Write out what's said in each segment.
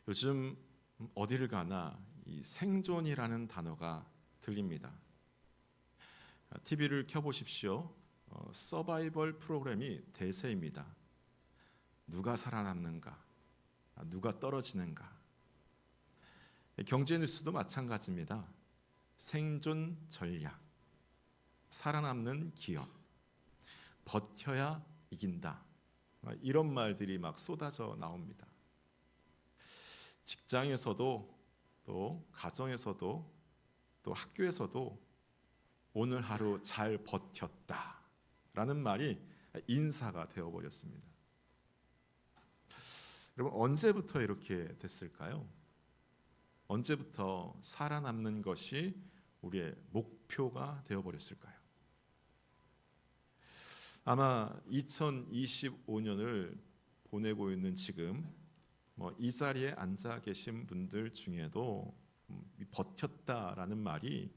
요즘 어디를 가나 이 생존이라는 단어가 들립니다. TV를 켜보십시오. 서바이벌 프로그램이 대세입니다. 누가 살아남는가? 누가 떨어지는가? 경제 뉴스도 마찬가지입니다. 생존 전략, 살아남는 기업, 버텨야 이긴다. 이런 말들이 막 쏟아져 나옵니다. 직장에서도 또 가정에서도 또 학교에서도 오늘 하루 잘 버텼다라는 말이 인사가 되어버렸습니다. 여러분, 언제부터 이렇게 됐을까요? 언제부터 살아남는 것이 우리의 목표가 되어버렸을까요? 아마 2025년을 보내고 있는 지금 이 자리에 앉아 계신 분들 중에도 버텼다라는 말이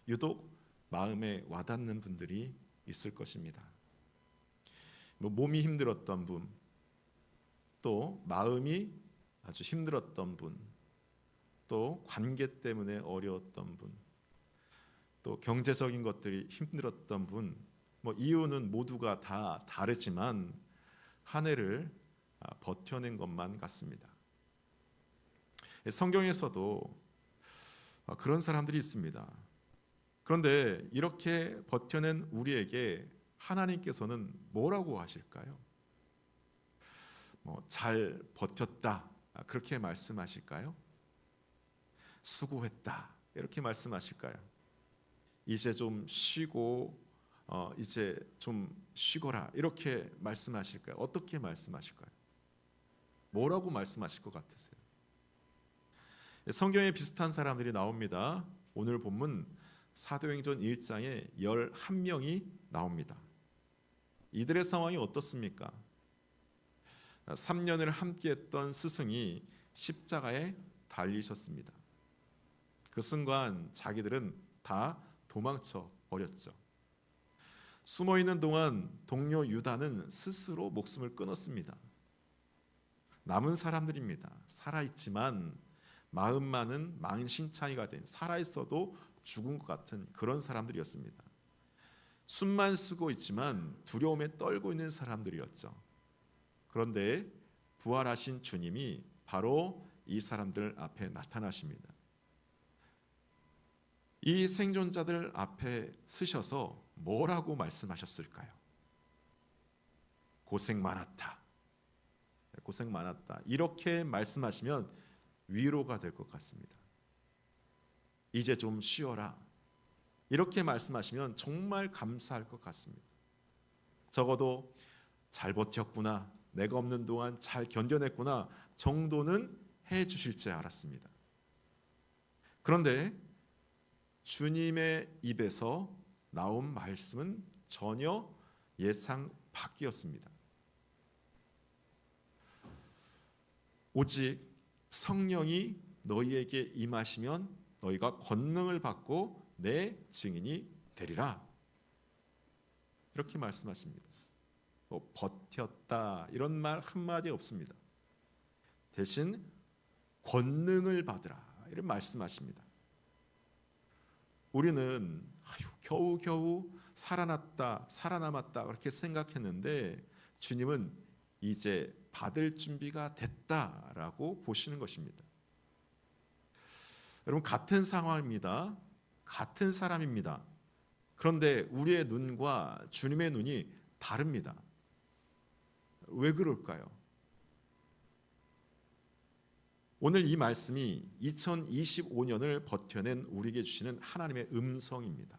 유독 마음에 와닿는 분들이 있을 것입니다. 몸이 힘들었던 분, 또 마음이 아주 힘들었던 분, 또 관계 때문에 어려웠던 분, 또 경제적인 것들이 힘들었던 분, 이유는 모두가 다 다르지만 한 해를 버텨낸 것만 같습니다. 성경에서도 그런 사람들이 있습니다. 그런데 이렇게 버텨낸 우리에게 하나님께서는 뭐라고 하실까요? 잘 버텼다, 그렇게 말씀하실까요? 수고했다, 이렇게 말씀하실까요? 이제 좀 쉬고 이제 좀 쉬거라, 이렇게 말씀하실까요? 어떻게 말씀하실까요? 뭐라고 말씀하실 것 같으세요? 성경에 비슷한 사람들이 나옵니다. 오늘 본문 사도행전 1장에 11명이 나옵니다. 이들의 상황이 어떻습니까? 3년을 함께했던 스승이 십자가에 달리셨습니다. 그 순간 자기들은 다 도망쳐 버렸죠. 숨어있는 동안 동료 유다는 스스로 목숨을 끊었습니다. 남은 사람들입니다. 살아있지만 마음만은 망신차이가 된, 살아있어도 죽은 것 같은 그런 사람들이었습니다. 숨만 쉬고 있지만 두려움에 떨고 있는 사람들이었죠. 그런데 부활하신 주님이 바로 이 사람들 앞에 나타나십니다. 이 생존자들 앞에 서셔서 뭐라고 말씀하셨을까요? 고생 많았다. 고생 많았다. 이렇게 말씀하시면 위로가 될 것 같습니다. 이제 좀 쉬어라. 이렇게 말씀하시면 정말 감사할 것 같습니다. 적어도 잘 버텼구나, 내가 없는 동안 잘 견뎌냈구나 정도는 해 주실 줄 알았습니다. 그런데 주님의 입에서 나온 말씀은 전혀 예상 밖이었습니다. 오직 성령이 너희에게 임하시면 너희가 권능을 받고 내 증인이 되리라. 이렇게 말씀하십니다. 버텼다 이런 말 한마디 없습니다. 대신 권능을 받으라 이런 말씀하십니다. 우리는 겨우겨우 살아났다, 살아남았다 그렇게 생각했는데 주님은 이제 받을 준비가 됐다라고 보시는 것입니다. 여러분, 같은 상황입니다. 같은 사람입니다. 그런데 우리의 눈과 주님의 눈이 다릅니다. 왜 그럴까요? 오늘 이 말씀이 2025년을 버텨낸 우리에게 주시는 하나님의 음성입니다.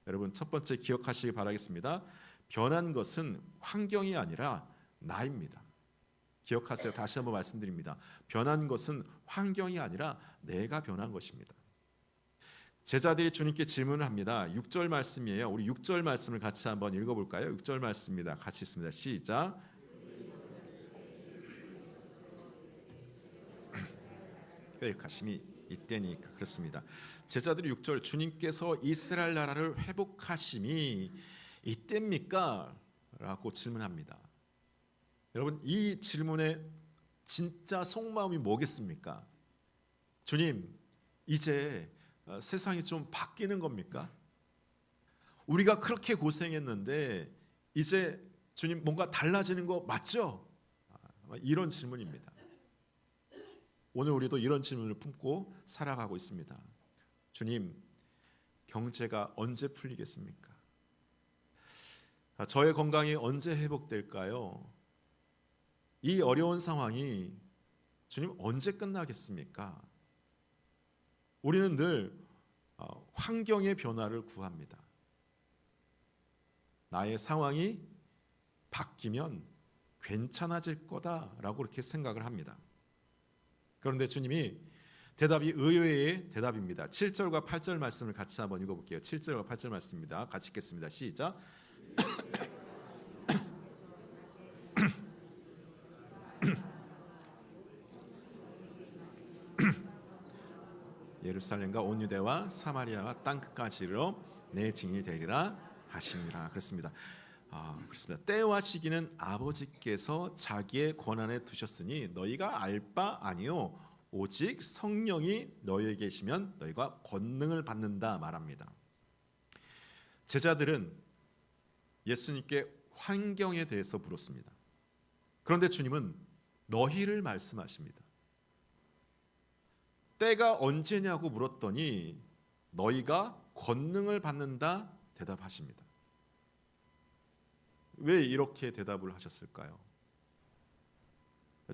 여러분, 첫 번째 기억하시기 바라겠습니다. 변한 것은 환경이 아니라 나입니다. 기억하세요. 다시 한번 말씀드립니다. 변한 것은 환경이 아니라 내가 변한 것입니다. 제자들이 주님께 질문을 합니다. 6절 말씀이에요. 우리 6절 말씀을 같이 한번 읽어볼까요? 6절 말씀입니다. 같이 읽습니다. 시작. 회복하심이 이때니까. 그렇습니다. 제자들이 6절, 주님께서 이스라엘 나라를 회복하심이 이때입니까? 라고 질문합니다. 여러분, 이 질문의 진짜 속마음이 뭐겠습니까? 주님, 이제 세상이 좀 바뀌는 겁니까? 우리가 그렇게 고생했는데 이제 주님 뭔가 달라지는 거 맞죠? 이런 질문입니다. 오늘 우리도 이런 질문을 품고 살아가고 있습니다. 주님, 경제가 언제 풀리겠습니까? 저의 건강이 언제 회복될까요? 이 어려운 상황이 주님 언제 끝나겠습니까? 우리는 늘 환경의 변화를 구합니다. 나의 상황이 바뀌면 괜찮아질 거다라고 그렇게 생각을 합니다. 그런데 주님이 대답이 의외의 대답입니다. 7절과 8절 말씀을 같이 한번 읽어볼게요. 7절과 8절 말씀입니다. 같이 읽겠습니다. 시작. 예루살렘과 온 유대와 사마리아와 땅 끝까지로 내 증인이 되리라 하시니라. 그렇습니다. 그렇습니다. 때와 시기는 아버지께서 자기의 권한에 두셨으니 너희가 알 바 아니요 오직 성령이 너희에게 계시면 너희가 권능을 받는다 말합니다. 제자들은 예수님께 환경에 대해서 물었습니다. 그런데 주님은 너희를 말씀하십니다. 때가 언제냐고 물었더니 너희가 권능을 받는다 대답하십니다. 왜 이렇게 대답을 하셨을까요?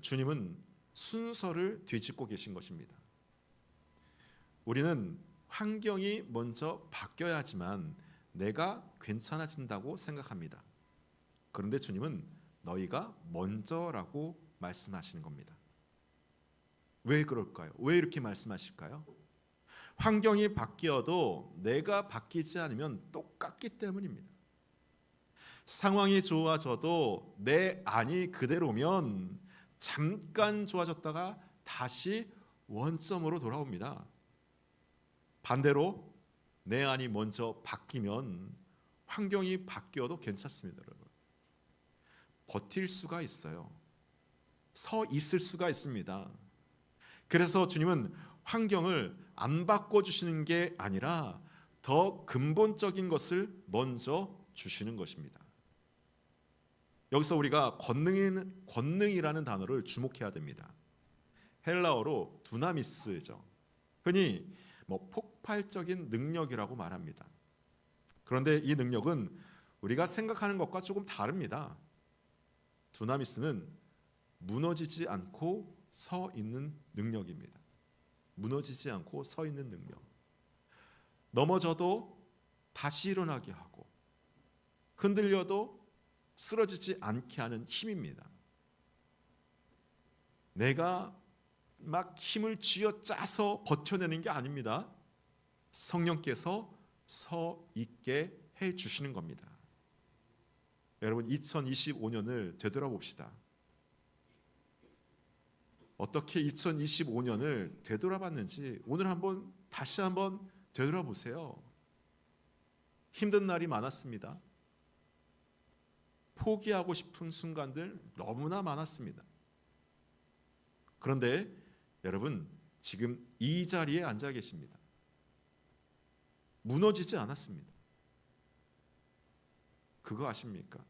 주님은 순서를 뒤집고 계신 것입니다. 우리는 환경이 먼저 바뀌어야지만 내가 괜찮아진다고 생각합니다. 그런데 주님은 너희가 먼저라고 말씀하시는 겁니다. 왜 그럴까요? 왜 이렇게 말씀하실까요? 환경이 바뀌어도 내가 바뀌지 않으면 똑같기 때문입니다. 상황이 좋아져도 내 안이 그대로면 잠깐 좋아졌다가 다시 원점으로 돌아옵니다. 반대로 내 안이 먼저 바뀌면 환경이 바뀌어도 괜찮습니다, 여러분. 버틸 수가 있어요. 서 있을 수가 있습니다. 그래서 주님은 환경을 안 바꿔주시는 게 아니라 더 근본적인 것을 먼저 주시는 것입니다. 여기서 우리가 권능이라는 단어를 주목해야 됩니다. 헬라어로 두나미스죠. 흔히 폭발적인 능력이라고 말합니다. 그런데 이 능력은 우리가 생각하는 것과 조금 다릅니다. 두나미스는 무너지지 않고 서 있는 능력입니다. 무너지지 않고 서 있는 능력. 넘어져도 다시 일어나게 하고 흔들려도 쓰러지지 않게 하는 힘입니다. 내가 막 힘을 쥐어짜서 버텨내는 게 아닙니다. 성령께서 서 있게 해 주시는 겁니다. 여러분, 2025년을 되돌아봅시다. 어떻게 2025년을 되돌아봤는지 오늘 다시 한번 되돌아보세요. 힘든 날이 많았습니다. 포기하고 싶은 순간들 너무나 많았습니다. 그런데 여러분, 지금 이 자리에 앉아 계십니다. 무너지지 않았습니다. 그거 아십니까?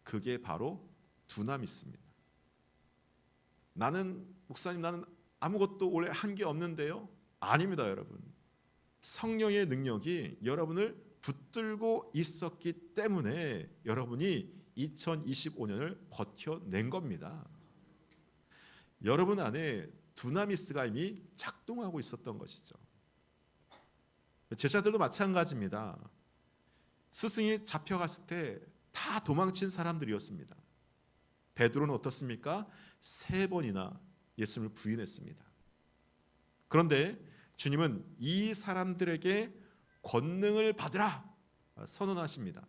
그게 바로 두나미스입니다. 목사님, 나는 아무것도 올해 한 게 없는데요. 아닙니다, 여러분. 성령의 능력이 여러분을 붙들고 있었기 때문에 여러분이 2025년을 버텨낸 겁니다. 여러분 안에 두나미스가 이미 작동하고 있었던 것이죠. 제자들도 마찬가지입니다. 스승이 잡혀갔을 때 다 도망친 사람들이었습니다. 베드로는 어떻습니까? 3번이나 예수님을 부인했습니다. 그런데 주님은 이 사람들에게 권능을 받으라 선언하십니다.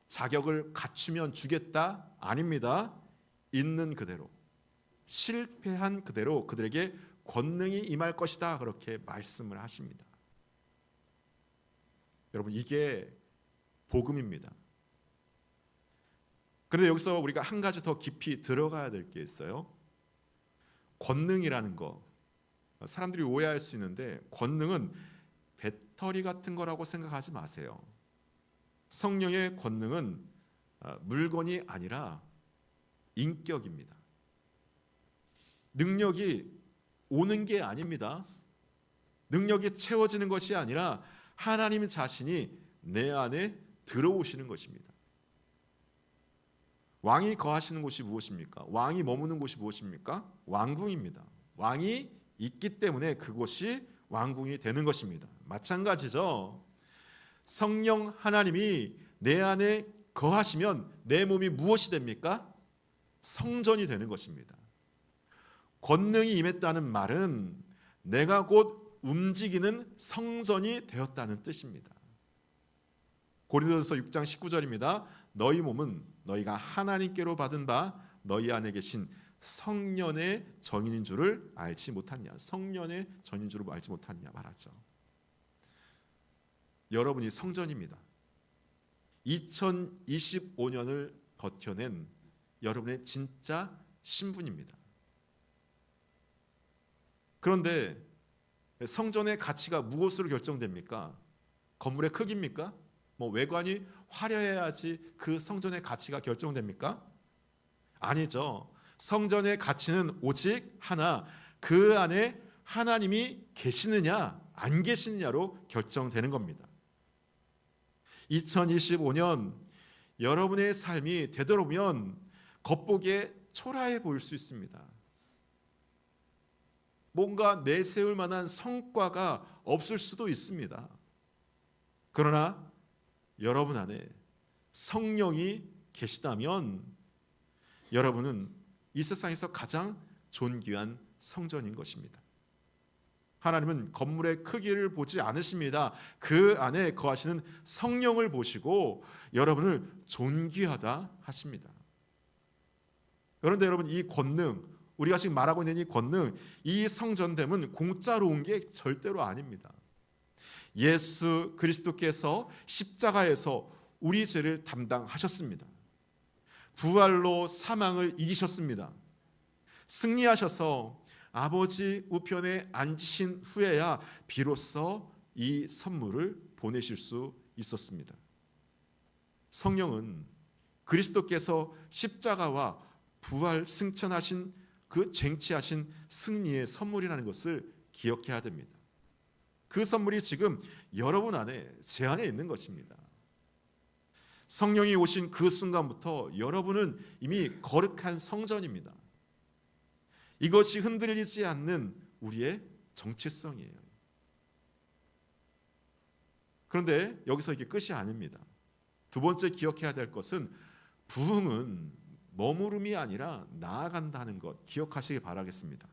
자격을 갖추면 주겠다? 아닙니다. 있는 그대로, 실패한 그대로 그들에게 권능이 임할 것이다, 그렇게 말씀을 하십니다. 여러분, 이게 복음입니다. 그런데 여기서 우리가 한 가지 더 깊이 들어가야 될 게 있어요. 권능이라는 거, 사람들이 오해할 수 있는데 권능은 배터리 같은 거라고 생각하지 마세요. 성령의 권능은 물건이 아니라 인격입니다. 능력이 오는 게 아닙니다. 능력이 채워지는 것이 아니라 하나님 자신이 내 안에 들어오시는 것입니다. 왕이 거하시는 곳이 무엇입니까? 왕이 머무는 곳이 무엇입니까? 왕궁입니다. 왕이 있기 때문에 그곳이 왕궁이 되는 것입니다. 마찬가지죠. 성령 하나님이 내 안에 거하시면 내 몸이 무엇이 됩니까? 성전이 되는 것입니다. 권능이 임했다는 말은 내가 곧 움직이는 성전이 되었다는 뜻입니다. 고린도전서 6장 19절입니다. 너희 몸은 너희가 하나님께로 받은 바 너희 안에 계신 성령의 전인인 줄을 알지 못하냐. 성령의 전인 줄을 알지 못하냐 말하죠. 여러분이 성전입니다. 2025년을 버텨낸 여러분의 진짜 신분입니다. 그런데 성전의 가치가 무엇으로 결정됩니까? 건물의 크기입니까? 외관이 화려해야지 그 성전의 가치가 결정됩니까? 아니죠. 성전의 가치는 오직 하나, 그 안에 하나님이 계시느냐 안 계시느냐로 결정되는 겁니다. 2025년 여러분의 삶이 되도록이면 겉보기에 초라해 보일 수 있습니다. 뭔가 내세울 만한 성과가 없을 수도 있습니다. 그러나 여러분 안에 성령이 계시다면 여러분은 이 세상에서 가장 존귀한 성전인 것입니다. 하나님은 건물의 크기를 보지 않으십니다. 그 안에 거하시는 성령을 보시고 여러분을 존귀하다 하십니다. 그런데 여러분, 이 권능, 우리가 지금 말하고 있는 이 권능, 이 성전됨은 공짜로 온 게 절대로 아닙니다. 예수 그리스도께서 십자가에서 우리 죄를 담당하셨습니다. 부활로 사망을 이기셨습니다. 승리하셔서 아버지 우편에 앉으신 후에야 비로소 이 선물을 보내실 수 있었습니다. 성령은 그리스도께서 십자가와 부활 승천하신 그 쟁취하신 승리의 선물이라는 것을 기억해야 됩니다. 그 선물이 지금 여러분 안에, 제 안에 있는 것입니다. 성령이 오신 그 순간부터 여러분은 이미 거룩한 성전입니다. 이것이 흔들리지 않는 우리의 정체성이에요. 그런데 여기서 이게 끝이 아닙니다. 두 번째 기억해야 될 것은 부흥은 머무름이 아니라 나아간다는 것 기억하시기 바라겠습니다.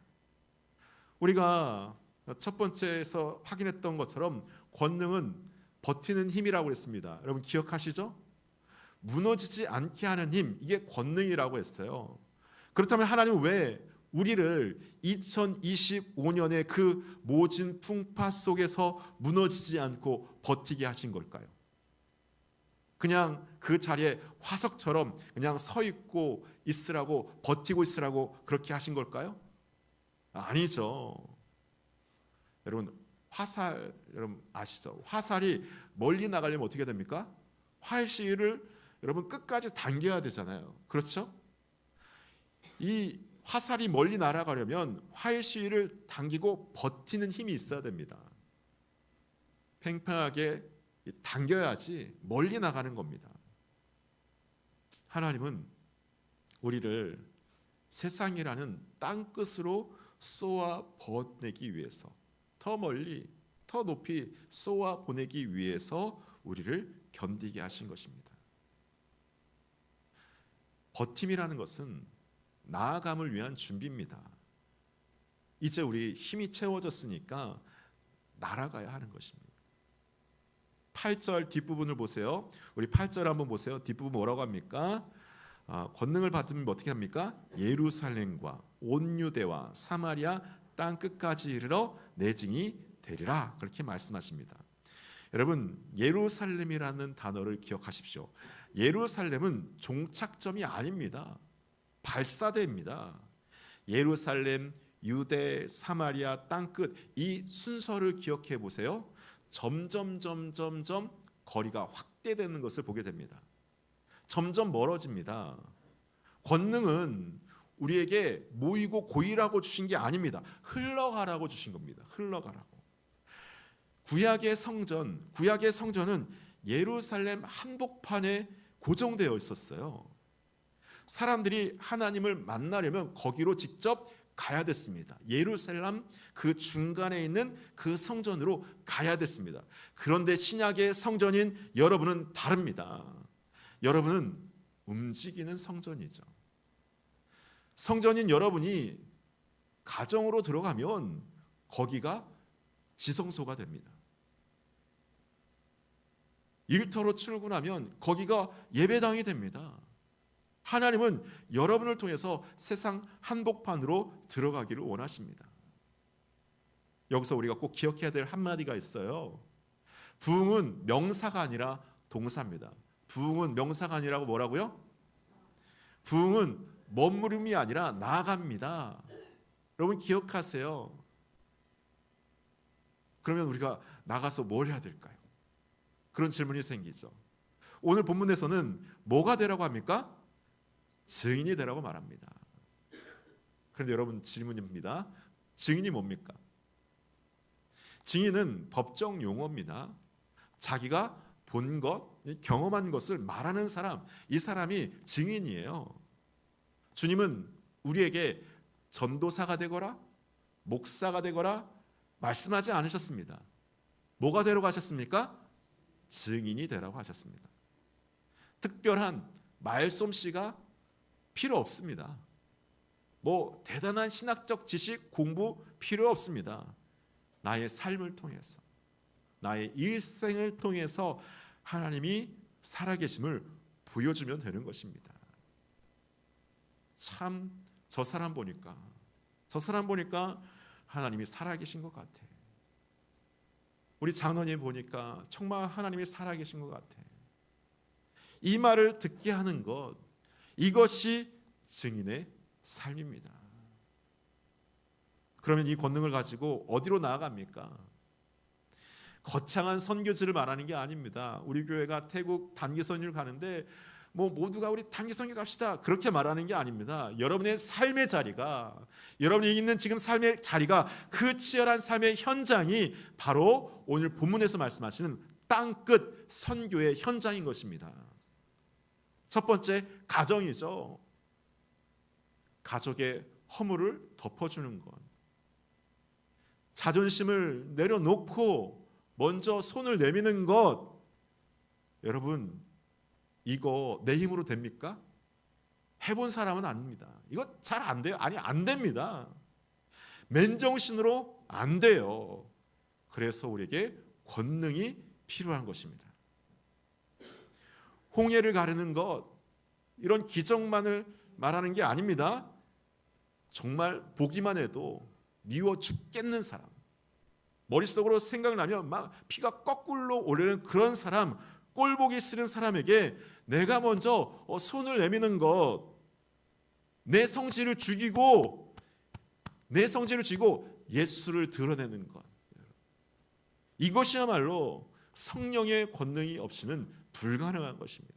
우리가 첫 번째에서 확인했던 것처럼 권능은 버티는 힘이라고 했습니다. 여러분 기억하시죠? 무너지지 않게 하는 힘, 이게 권능이라고 했어요. 그렇다면 하나님은 왜 우리를 2025년의 그 모진 풍파 속에서 무너지지 않고 버티게 하신 걸까요? 그냥 그 자리에 화석처럼 그냥 서 있고 있으라고, 버티고 있으라고 그렇게 하신 걸까요? 아니죠. 여러분 화살, 여러분 아시죠? 화살이 멀리 나가려면 어떻게 됩니까? 활시위를 여러분 끝까지 당겨야 되잖아요. 그렇죠? 이 화살이 멀리 날아가려면 활시위를 당기고 버티는 힘이 있어야 됩니다. 팽팽하게 당겨야지 멀리 나가는 겁니다. 하나님은 우리를 세상이라는 땅끝으로 쏘아 보내기 위해서, 더 멀리 더 높이 쏘아 보내기 위해서 우리를 견디게 하신 것입니다. 버팀이라는 것은 나아감을 위한 준비입니다. 이제 우리 힘이 채워졌으니까 날아가야 하는 것입니다. 8절 뒷부분을 보세요. 우리 8절 한번 보세요. 뒷부분 뭐라고 합니까? 권능을 받으면 어떻게 합니까? 예루살렘과 온 유대와 사마리아 땅 끝까지 이르러 내 증이 되리라, 그렇게 말씀하십니다. 여러분 예루살렘이라는 단어를 기억하십시오. 예루살렘은 종착점이 아닙니다. 발사대입니다. 예루살렘, 유대, 사마리아 땅끝, 이 순서를 기억해 보세요. 점점 거리가 확대되는 것을 보게 됩니다. 점점 멀어집니다. 권능은 우리에게 모이고 고이라고 주신 게 아닙니다. 흘러가라고 주신 겁니다. 흘러가라고. 구약의 성전은 예루살렘 한복판에 고정되어 있었어요. 사람들이 하나님을 만나려면 거기로 직접 가야 됐습니다. 예루살렘 그 중간에 있는 그 성전으로 가야 됐습니다. 그런데 신약의 성전인 여러분은 다릅니다. 여러분은 움직이는 성전이죠. 성전인 여러분이 가정으로 들어가면 거기가 지성소가 됩니다. 일터로 출근하면 거기가 예배당이 됩니다. 하나님은 여러분을 통해서 세상 한복판으로 들어가기를 원하십니다. 여기서 우리가 꼭 기억해야 될 한마디가 있어요. 부흥은 명사가 아니라 동사입니다. 부흥은 명사가 아니라고 뭐라고요? 부흥은 머무름이 아니라 나아갑니다. 여러분 기억하세요. 그러면 우리가 나가서 뭘 해야 될까요? 그런 질문이 생기죠. 오늘 본문에서는 뭐가 되라고 합니까? 증인이 되라고 말합니다. 그런데 여러분 질문입니다. 증인이 뭡니까? 증인은 법정 용어입니다. 자기가 본 것, 경험한 것을 말하는 사람, 이 사람이 증인이에요. 주님은 우리에게 전도사가 되거라, 목사가 되거라 말씀하지 않으셨습니다. 뭐가 되라고 하셨습니까? 증인이 되라고 하셨습니다. 특별한 말솜씨가 필요 없습니다. 뭐 대단한 신학적 지식, 공부 필요 없습니다. 나의 삶을 통해서, 나의 일생을 통해서 하나님이 살아계심을 보여주면 되는 것입니다. 참 저 사람 보니까 하나님이 살아계신 것 같아. 우리 장로님 보니까 정말 하나님이 살아계신 것 같아. 이 말을 듣게 하는 것, 이것이 증인의 삶입니다. 그러면 이 권능을 가지고 어디로 나아갑니까? 거창한 선교지를 말하는 게 아닙니다. 우리 교회가 태국 단기 선교를 가는데 모두가 우리 단기 선교 갑시다 그렇게 말하는 게 아닙니다. 여러분의 삶의 자리가, 여러분이 있는 지금 삶의 자리가, 그 치열한 삶의 현장이 바로 오늘 본문에서 말씀하시는 땅끝 선교의 현장인 것입니다. 첫 번째, 가정이죠. 가족의 허물을 덮어주는 것. 자존심을 내려놓고 먼저 손을 내미는 것. 여러분, 이거 내 힘으로 됩니까? 해본 사람은 압니다. 이거 잘 안 돼요. 아니, 안 됩니다. 맨정신으로 안 돼요. 그래서 우리에게 권능이 필요한 것입니다. 홍해를 가르는 것, 이런 기적만을 말하는 게 아닙니다. 정말 보기만 해도 미워 죽겠는 사람, 머릿속으로 생각나면 막 피가 거꾸로 오르는 그런 사람, 꼴보기 싫은 사람에게 내가 먼저 손을 내미는 것, 내 성질을 죽이고 예수를 드러내는 것, 이것이야말로 성령의 권능이 없이는 불가능한 것입니다.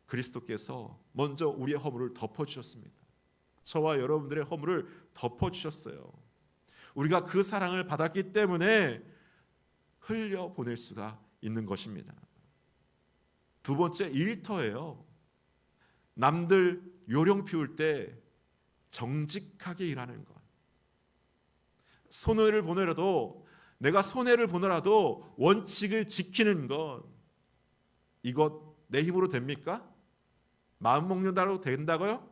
그리스도께서 먼저 우리의 허물을 덮어주셨습니다. 저와 여러분들의 허물을 덮어주셨어요. 우리가 그 사랑을 받았기 때문에 흘려보낼 수가 있는 것입니다. 두 번째, 일터예요. 남들 요령 피울 때 정직하게 일하는 것. 손해를 보내라도, 내가 손해를 보내라도 원칙을 지키는 것. 이것 내 힘으로 됩니까? 마음 먹는다고 된다고요?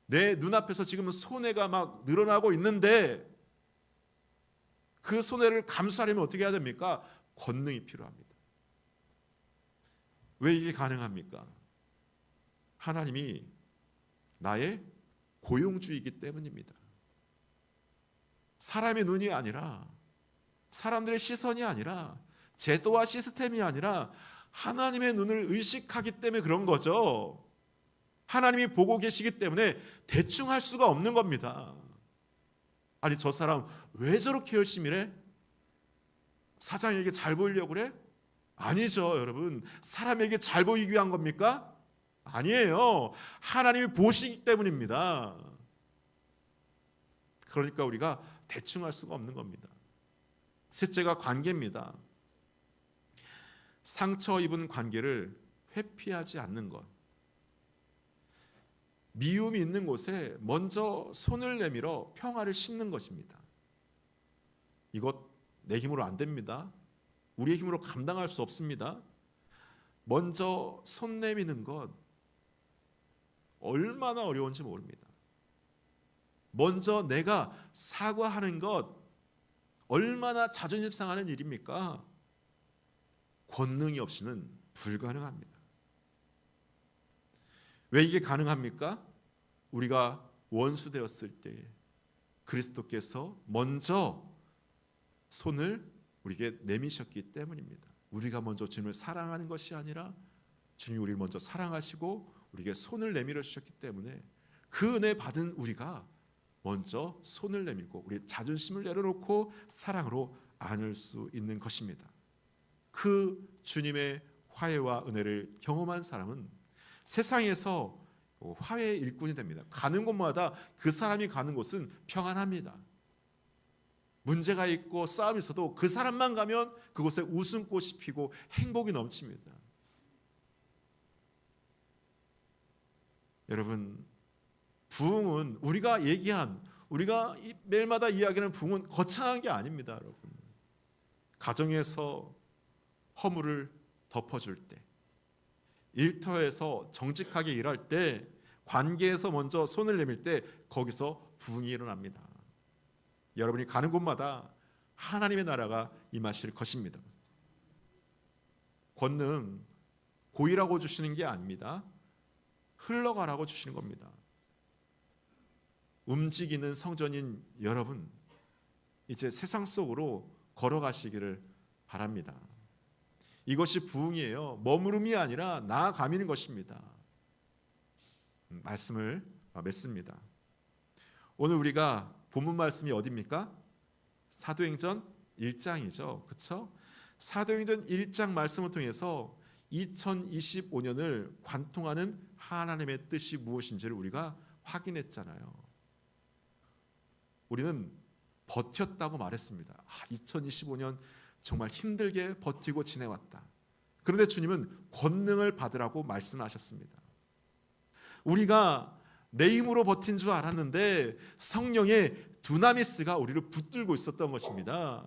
내 눈앞에서 지금 손해가 막 늘어나고 있는데 그 손해를 감수하려면 어떻게 해야 됩니까? 권능이 필요합니다. 왜 이게 가능합니까? 하나님이 나의 고용주이기 때문입니다. 사람의 눈이 아니라, 사람들의 시선이 아니라, 제도와 시스템이 아니라 하나님의 눈을 의식하기 때문에 그런 거죠. 하나님이 보고 계시기 때문에 대충 할 수가 없는 겁니다. 아니, 저 사람 왜 저렇게 열심히 해? 사장에게 잘 보이려고 그래? 아니죠, 여러분. 사람에게 잘 보이기 위한 겁니까? 아니에요. 하나님이 보시기 때문입니다. 그러니까 우리가 대충 할 수가 없는 겁니다. 셋째가 관계입니다. 상처 입은 관계를 회피하지 않는 것. 미움이 있는 곳에 먼저 손을 내밀어 평화를 심는 것입니다. 이것 내 힘으로 안 됩니다. 우리의 힘으로 감당할 수 없습니다. 먼저 손 내미는 것 얼마나 어려운지 모릅니다. 먼저 내가 사과하는 것 얼마나 자존심 상하는 일입니까? 권능이 없이는 불가능합니다. 왜 이게 가능합니까? 우리가 원수 되었을 때 그리스도께서 먼저 손을 우리에게 내미셨기 때문입니다. 우리가 먼저 주님을 사랑하는 것이 아니라 주님이 우리를 먼저 사랑하시고 우리에게 손을 내밀어 주셨기 때문에 그 은혜 받은 우리가 먼저 손을 내밀고 우리의 자존심을 내려놓고 사랑으로 안을 수 있는 것입니다. 그 주님의 화해와 은혜를 경험한 사람은 세상에서 화해의 일꾼이 됩니다. 가는 곳마다 그 사람이 가는 곳은 평안합니다. 문제가 있고 싸움이 있어도 그 사람만 가면 그곳에 웃음꽃이 피고 행복이 넘칩니다. 여러분, 부흥은 우리가 얘기한, 우리가 매일마다 이야기하는 부흥은 거창한 게 아닙니다. 여러분, 가정에서 허물을 덮어줄 때, 일터에서 정직하게 일할 때, 관계에서 먼저 손을 내밀 때 거기서 부흥이 일어납니다. 여러분이 가는 곳마다 하나님의 나라가 임하실 것입니다. 권능 고의라고 주시는 게 아닙니다. 흘러가라고 주시는 겁니다. 움직이는 성전인 여러분, 이제 세상 속으로 걸어가시기를 바랍니다. 이것이 부흥이에요. 머무름이 아니라 나아가는 것입니다. 말씀을 맺습니다. 오늘 우리가 본문 말씀이 어디입니까? 사도행전 1장이죠. 그렇죠? 사도행전 1장 말씀을 통해서 2025년을 관통하는 하나님의 뜻이 무엇인지를 우리가 확인했잖아요. 우리는 버텼다고 말했습니다. 2025년 정말 힘들게 버티고 지내왔다. 그런데 주님은 권능을 받으라고 말씀하셨습니다. 우리가 내 힘으로 버틴 줄 알았는데 성령의 두나미스가 우리를 붙들고 있었던 것입니다.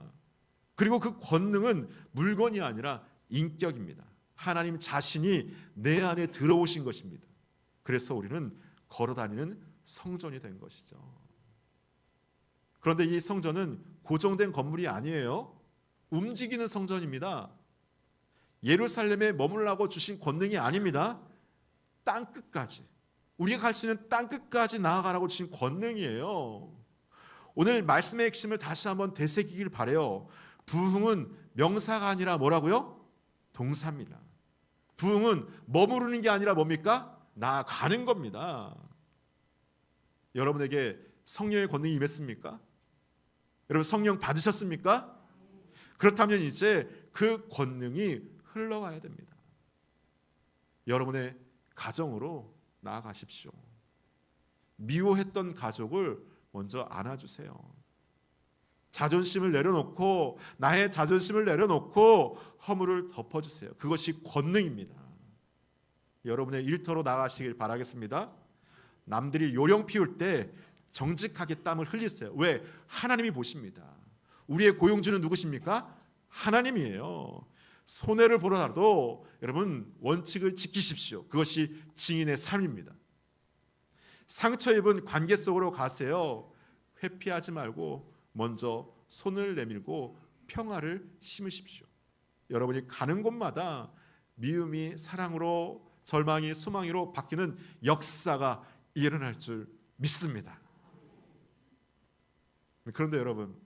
그리고 그 권능은 물건이 아니라 인격입니다. 하나님 자신이 내 안에 들어오신 것입니다. 그래서 우리는 걸어다니는 성전이 된 것이죠. 그런데 이 성전은 고정된 건물이 아니에요. 움직이는 성전입니다. 예루살렘에 머물라고 주신 권능이 아닙니다. 땅끝까지, 우리가 갈 수 있는 땅끝까지 나아가라고 주신 권능이에요. 오늘 말씀의 핵심을 다시 한번 되새기길 바라요. 부흥은 명사가 아니라 뭐라고요? 동사입니다. 부흥은 머무르는 게 아니라 뭡니까? 나아가는 겁니다. 여러분에게 성령의 권능이 임했습니까? 여러분 성령 받으셨습니까? 그렇다면 이제 그 권능이 흘러가야 됩니다. 여러분의 가정으로 나아가십시오. 미워했던 가족을 먼저 안아주세요. 자존심을 내려놓고, 나의 자존심을 내려놓고 허물을 덮어주세요. 그것이 권능입니다. 여러분의 일터로 나가시길 바라겠습니다. 남들이 요령 피울 때 정직하게 땀을 흘리세요. 왜? 하나님이 보십니다. 우리의 고용주는 누구십니까? 하나님이에요. 손해를 보더라도 여러분 원칙을 지키십시오. 그것이 증인의 삶입니다. 상처 입은 관계 속으로 가세요. 회피하지 말고 먼저 손을 내밀고 평화를 심으십시오. 여러분이 가는 곳마다 미움이 사랑으로, 절망이 소망으로 바뀌는 역사가 일어날 줄 믿습니다. 그런데 여러분,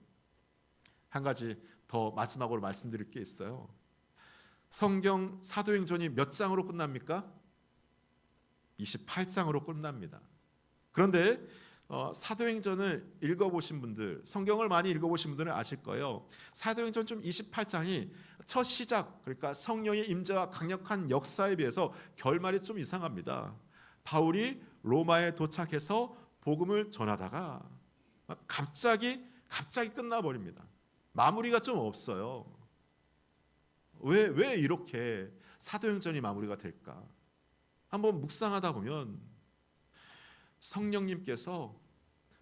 한 가지 더 마지막으로 말씀드릴 게 있어요. 성경 사도행전이 몇 장으로 끝납니까? 28장으로 끝납니다. 그런데 사도행전을 읽어보신 분들, 성경을 많이 읽어보신 분들은 아실 거예요. 사도행전 좀 28장이 첫 시작, 그러니까 성령의 임재와 강력한 역사에 비해서 결말이 좀 이상합니다. 바울이 로마에 도착해서 복음을 전하다가 갑자기 끝나버립니다. 마무리가 좀 없어요. 왜 이렇게 사도행전이 마무리가 될까? 한번 묵상하다 보면 성령님께서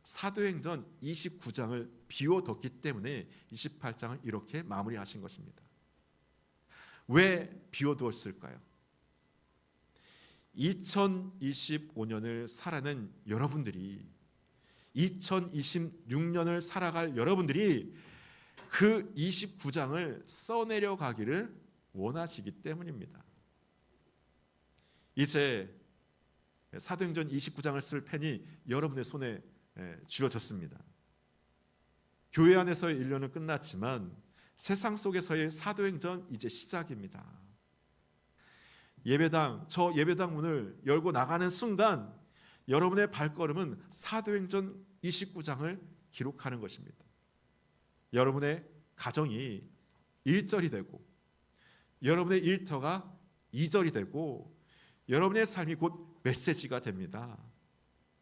사도행전 29장을 비워뒀기 때문에 28장을 이렇게 마무리하신 것입니다. 왜 비워두었을까요? 2025년을 살아낸 여러분들이, 2026년을 살아갈 여러분들이 그 29장을 써내려 가기를 원하시기 때문입니다. 이제 사도행전 29장을 쓸 펜이 여러분의 손에 쥐어졌습니다. 교회 안에서의 1년은 끝났지만 세상 속에서의 사도행전 이제 시작입니다. 저 예배당 문을 열고 나가는 순간 여러분의 발걸음은 사도행전 29장을 기록하는 것입니다. 여러분의 가정이 1절이 되고, 여러분의 일터가 2절이 되고, 여러분의 삶이 곧 메시지가 됩니다.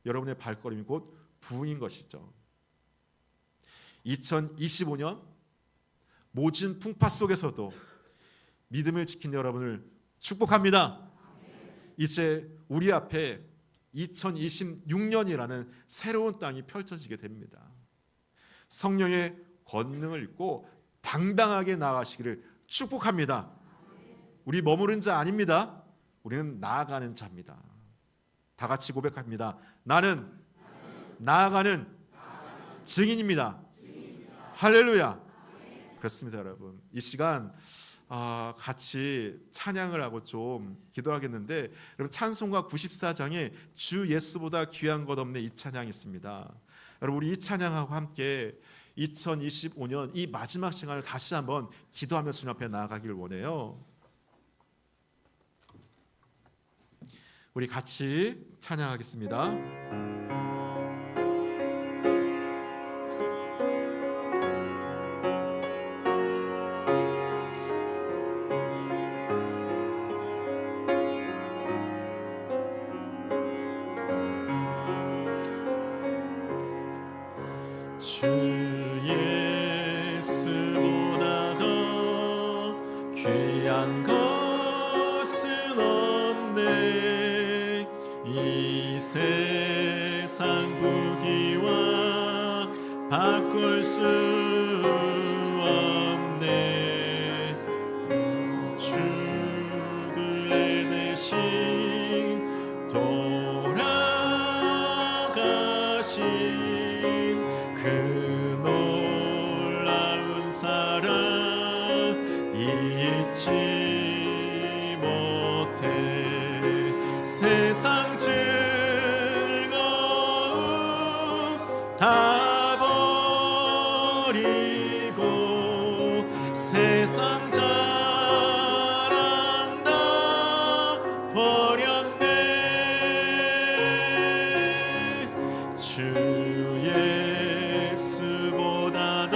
여러분의 발걸음이 곧 부흥인 것이죠. 2025년 모진 풍파 속에서도 믿음을 지킨 여러분을 축복합니다. 이제 우리 앞에 2026년이라는 새로운 땅이 펼쳐지게 됩니다. 성령의 권능을 입고 당당하게 나아가시기를 축복합니다. 우리 머무른 자 아닙니다. 우리는 나아가는 자입니다. 다 같이 고백합니다. 나는 나아가는 증인입니다. 할렐루야. 그렇습니다, 여러분. 이 시간 같이 찬양을 하고 좀 기도하겠는데, 여러분 찬송가 94장에 주 예수보다 귀한 것 없네, 이 찬양이 있습니다. 여러분 우리 이 찬양하고 함께 2025년 이 마지막 시간을 다시 한번 기도하며 주님 앞에 나아가길 원해요. 우리 같이 찬양하겠습니다. 주 예수보다 더 귀한 것은 없네. 이 세상 부귀와 바꿀 수 없네. 죽을 내 대신 돌아가신 그 놀라운 사랑 잊지 못해. 세상 즐거움 다 버리고 세상 자랑 다 버렸네. 주 예수보다 더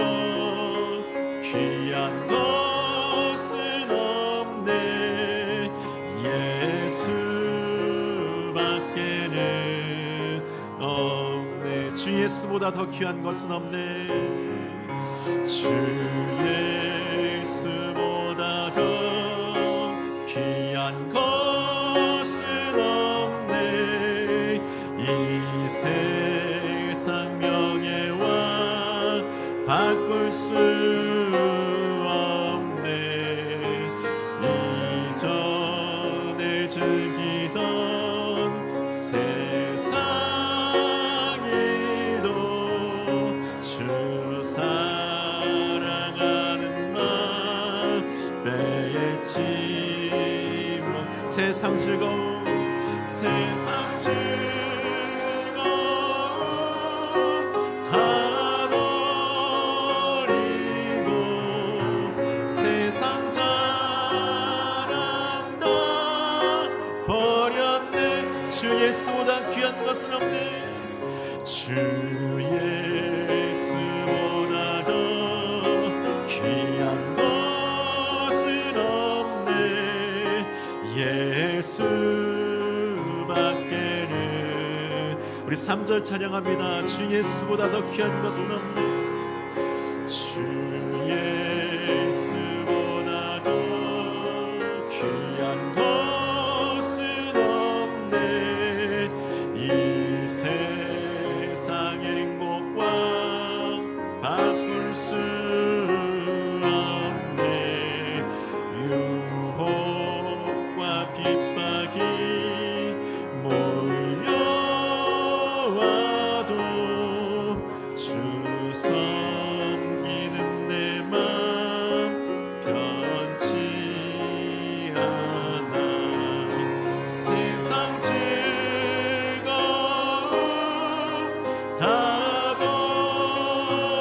귀한 것은 없네. 예수밖에는 없네. 주 예수보다 더 귀한 것은 없네. 주 예수보다 더 귀한 것은 없네. 이 세상 명예와 바꿀 수 없네. 이전에 즐기던 세상 일도 주 사랑하는 마음 빼앗지 못. 세상 즐거움 세상 즐거움 다 버리고 세상 자랑 주 예수보다 더 귀한 것은 없네. 예수밖에는. 우리 3절 찬양합니다. 주 예수보다 더 귀한 것은 없네. 주 예수보다 더 귀한 것은 없네. 이 세상 행복과 바꿀 수 없네. 유혹과 핍박이 몰려와도 주 섬기는 내 맘 변치 않아. 세상 즐거움 다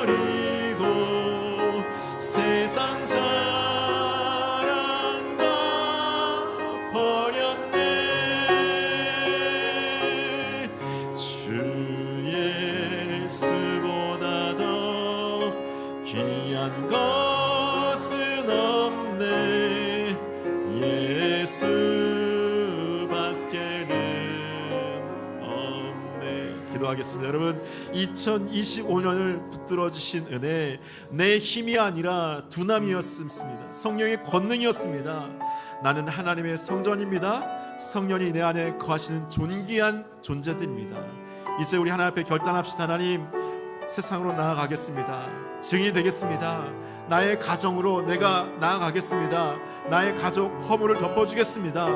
버리고 세상 자랑 다 버렸네. 주 예수보다 더 귀한 것은 없네. 예수밖에는 없네. 기도하겠습니다. 여러분, 2025년을 붙들어 주신 은혜, 내 힘이 아니라 두나미였습니다. 성령의 권능이었습니다. 나는 하나님의 성전입니다. 성령이 내 안에 거하시는 존귀한 존재들입니다. 이제 우리 하나님 앞에 결단합시다. 하나님, 세상으로 나아가겠습니다. 증인이 되겠습니다. 나의 가정으로 내가 나아가겠습니다. 나의 가족 허물을 덮어주겠습니다.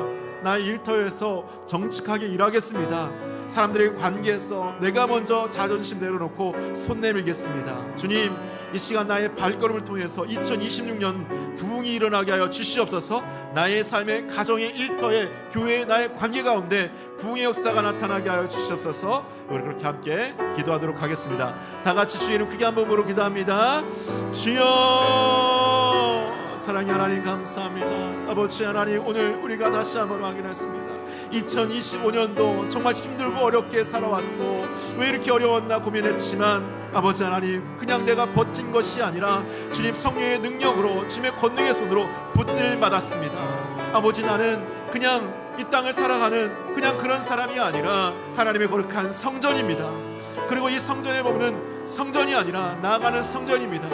나의 일터에서 정직하게 일하겠습니다. 사람들의 관계에서 내가 먼저 자존심 내려놓고 손 내밀겠습니다. 주님, 이 시간 나의 발걸음을 통해서 2026년 부흥이 일어나게 하여 주시옵소서. 나의 삶의 가정의 일터에 교회의 나의 관계 가운데 부흥의 역사가 나타나게 하여 주시옵소서. 우리 그렇게 함께 기도하도록 하겠습니다. 다 같이 주의 이름 크게 한 번으로 기도합니다. 주여, 사랑의 하나님 감사합니다. 아버지 하나님, 오늘 우리가 다시 한번 확인했습니다. 2025년도 정말 힘들고 어렵게 살아왔고 왜 이렇게 어려웠나 고민했지만 아버지 하나님, 그냥 내가 버틴 것이 아니라 주님 성령의 능력으로 주님의 권능의 손으로 붙들림 받았습니다. 아버지, 나는 그냥 이 땅을 살아가는 그냥 그런 사람이 아니라 하나님의 거룩한 성전입니다. 그리고 이 성전에 보면 성전이 아니라 나아가는 성전입니다.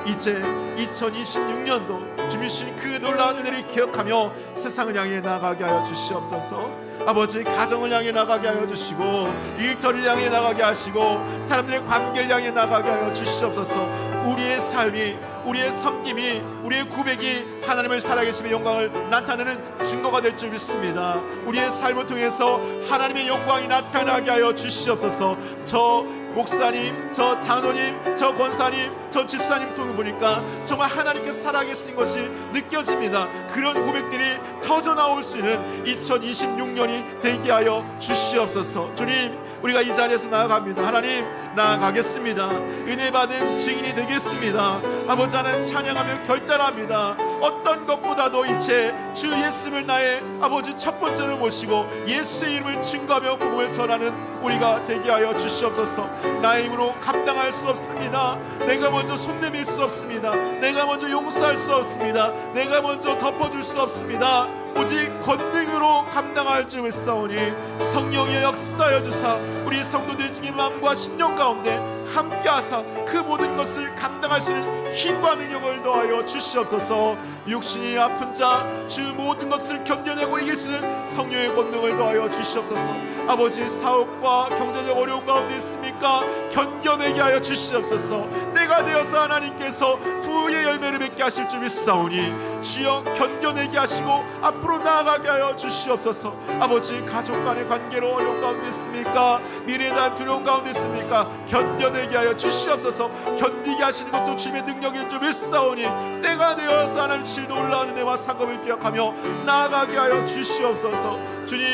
이제 2026년도 주님 주신 그 놀라운 은혜를 기억하며 세상을 향해 나가게 하여 주시옵소서. 아버지, 가정을 향해 나가게 하여 주시고 일터를 향해 나가게 하시고 사람들의 관계를 향해 나가게 하여 주시옵소서. 우리의 삶이, 우리의 섬김이, 우리의 고백이 하나님을 살아계심의 영광을 나타내는 증거가 될 줄 믿습니다. 우리의 삶을 통해서 하나님의 영광이 나타나게 하여 주시옵소서. 저 목사님, 저 장로님, 저 권사님, 저 집사님 통해 보니까 정말 하나님께서 살아계신 것이 느껴집니다. 그런 고백들이 터져 나올 수 있는 2026년이 되게 하여 주시옵소서. 주님, 우리가 이 자리에서 나아갑니다. 하나님, 나아가겠습니다. 은혜 받은 증인이 되겠습니다. 아버지, 하나님 찬양하며 결단합니다. 어떤 것보다도 이제 주 예수를 나의 아버지 첫 번째로 모시고 예수의 이름을 증거하며 복음을 전하는 우리가 되게 하여 주시옵소서. 나의 힘으로 감당할 수 없습니다. 내가 먼저 손 내밀 수 없습니다. 내가 먼저 용서할 수 없습니다. 내가 먼저 덮어줄 수 없습니다. 오직 권능으로 감당할 줄 믿사오니 성령의 역사여 주사 우리 성도들의 지금 마음과 심령 가운데 함께하사 그 모든 것을 감당할 수 있는 힘과 능력을 더하여 주시옵소서. 육신이 아픈 자, 주 모든 것을 견뎌내고 이길 수 있는 성령의 권능을 더하여 주시옵소서. 아버지, 사업과 경제적 어려움 가운데 있습니까? 견뎌내게 하여 주시옵소서. 때가 되어서 하나님께서 부의 열매를 맺게 하실 줄 믿사오니 주여 견뎌내게 하시고 앞으로 나아가게 하여 주시옵소서. 아버지, 가족 간의 관계로 어려운 가운데 있습니까? 미래에 대한 두려움 가운데 있습니까? 견뎌내게 하여 주시옵소서. 견디게 하시는 것도 주님의 능력인 줄 믿사오니 때가 되어서 하나님 실 놀라운 은혜와 상급을 기억하며 나아가게 하여 주시옵소서. 주님,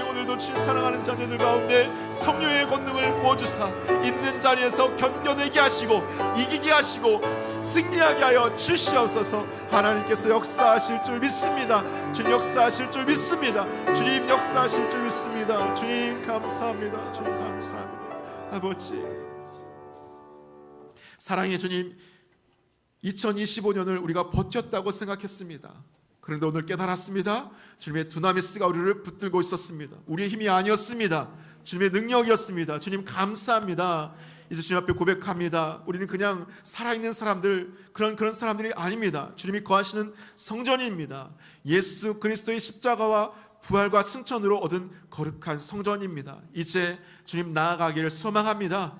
오늘도 주님 사랑하는 자녀들 가운데 성령의 권능을 부어주사 있는 자리에서 견뎌내게 하시고 이기게 하시고 승리하게 하여 주시옵소서. 하나님께서 역사하실 줄 믿습니다. 주님 역사하실 줄 믿습니다. 주님 역사하실 줄 믿습니다. 주님 감사합니다. 주님 감사합니다. 아버지, 사랑의 주님, 2025년을 우리가 버텼다고 생각했습니다. 그런데 오늘 깨달았습니다. 주님의 두나미스가 우리를 붙들고 있었습니다. 우리의 힘이 아니었습니다. 주님의 능력이었습니다. 주님 감사합니다. 이제 주님 앞에 고백합니다. 우리는 그냥 살아있는 사람들, 그런 사람들이 아닙니다. 주님이 거하시는 성전입니다. 예수 그리스도의 십자가와 부활과 승천으로 얻은 거룩한 성전입니다. 이제 주님 나아가기를 소망합니다.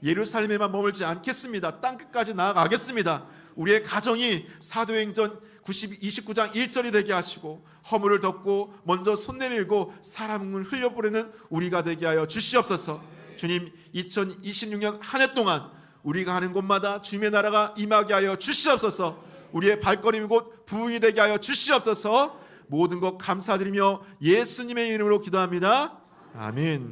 예루살렘에만 머물지 않겠습니다. 땅끝까지 나아가겠습니다. 우리의 가정이 사도행전 29장 1절이 되게 하시고, 허물을 덮고 먼저 손 내밀고 사랑을 흘려보내는 우리가 되게 하여 주시옵소서. 주님, 2026년 한 해 동안 우리가 하는 곳마다 주님의 나라가 임하게 하여 주시옵소서. 우리의 발걸음이 곧 부흥이 되게 하여 주시옵소서. 모든 것 감사드리며 예수님의 이름으로 기도합니다. 아멘.